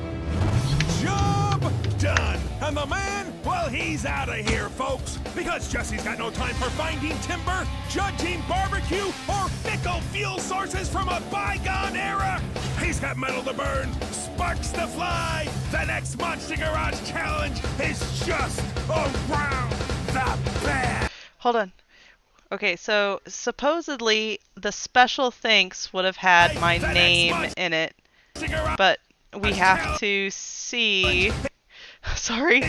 Job done! And the man, well, he's out of here, folks, because Jesse's got no time for finding timber, judging barbecue, or fickle fuel sources from a bygone era. He's got metal to burn, sparks to fly. The next Monster Garage challenge is just around the bend. Hold on. Okay, so supposedly the special thanks would have had my name in it, but we have to see. Sorry.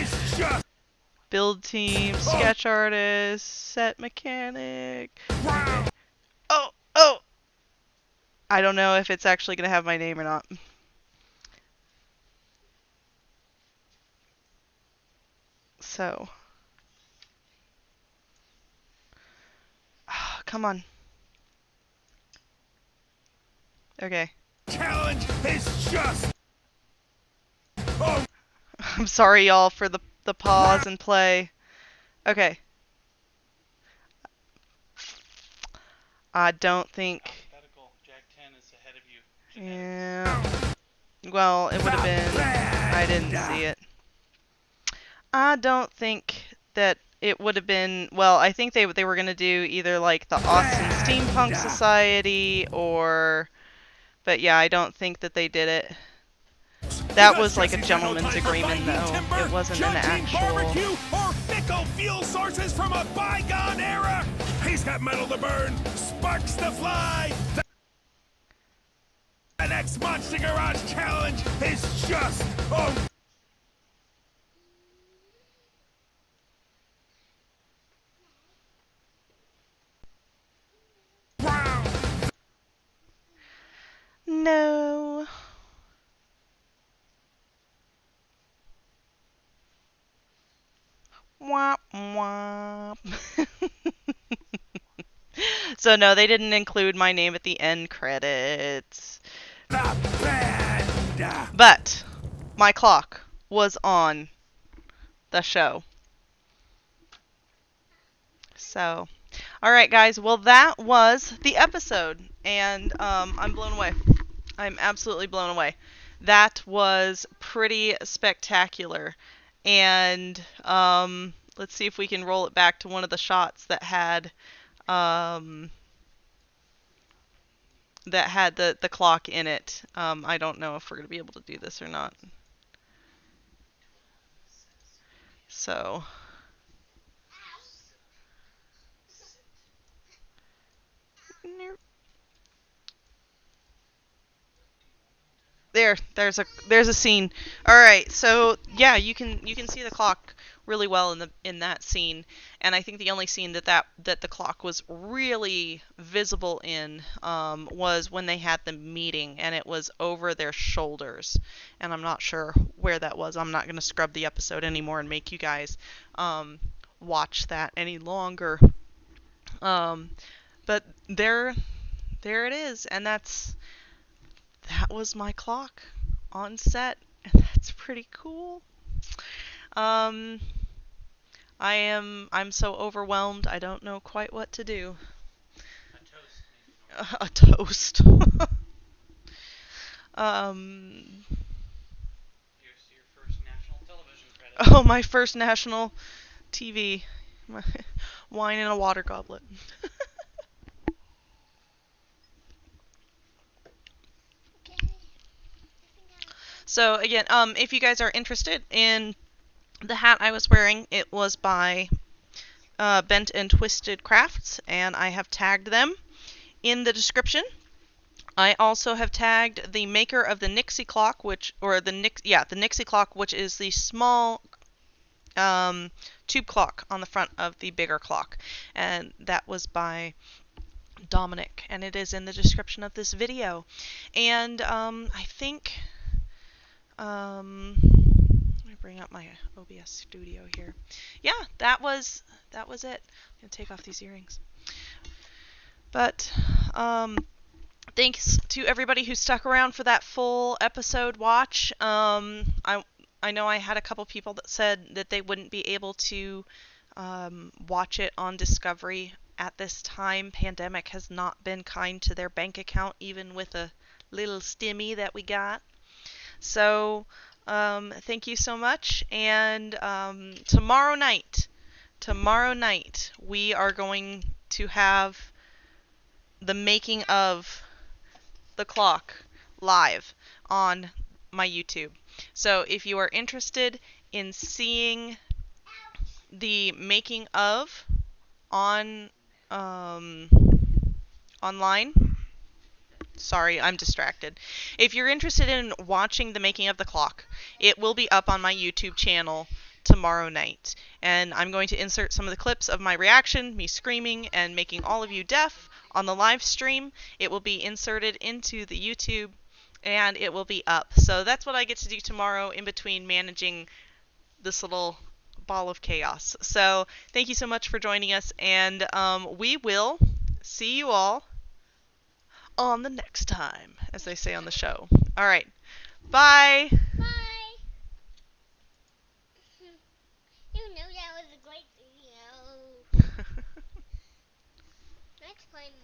Build team, sketch artist, set mechanic. Oh! I don't know if it's actually going to have my name or not. So. Come on. Okay. Challenge is just. Oh. I'm sorry, y'all, for the pause and play. Okay. I don't think. Jack 10 is ahead of you. Yeah. Well, it would have been. I didn't see it. I don't think that it would have been. Well, I think they were gonna do either like the Austin Steampunk Society or But yeah, I don't think that they did it. That Because was like a Jesse's got no gentleman's time for agreement, finding though. timber, It wasn't an judging actual. barbecue or fickle fuel sources from a bygone era. He's got metal to burn, sparks to fly. The next Monster Garage challenge is just a No. Womp womp. So no, they didn't include my name at the end credits. But my clock was on the show. So, all right, guys. Well, that was the episode, and I'm blown away. I'm absolutely blown away. That was pretty spectacular. And let's see if we can roll it back to one of the shots that had the clock in it. I don't know if we're gonna be able to do this or not. So. There's a scene. All right, so yeah, you can see the clock really well in that scene, and I think the only scene that the clock was really visible in was when they had the meeting, and it was over their shoulders, and I'm not sure where that was. I'm not gonna scrub the episode anymore and make you guys watch that any longer. But there it is, and that was my clock on set, and that's pretty cool. Um, I'm so overwhelmed. I don't know quite what to do. A toast. um. Here's your first national television credit. Oh, my first national TV. Wine in a water goblet. So again, if you guys are interested in the hat I was wearing, it was by Bent and Twisted Crafts, and I have tagged them in the description. I also have tagged the maker of the Nixie clock, the Nixie clock, which is the small tube clock on the front of the bigger clock, and that was by Dominic, and it is in the description of this video. And I think let me bring up my OBS studio here. Yeah, that was it. I'm gonna take off these earrings. But thanks to everybody who stuck around for that full episode watch. I know I had a couple people that said that they wouldn't be able to watch it on Discovery at this time. Pandemic has not been kind to their bank account, even with a little stimmy that we got. So thank you so much. And tomorrow night, we are going to have the making of the clock live on my YouTube. So if you are interested in seeing the making of on online, sorry, I'm distracted. If you're interested in watching the making of the clock, it will be up on my YouTube channel tomorrow night. And I'm going to insert some of the clips of my reaction, me screaming and making all of you deaf on the live stream. It will be inserted into the YouTube and it will be up. So that's what I get to do tomorrow in between managing this little ball of chaos. So thank you so much for joining us, and we will see you all on the next time, as they say on the show. All right. Bye. Bye. You know that was a great video. Next time.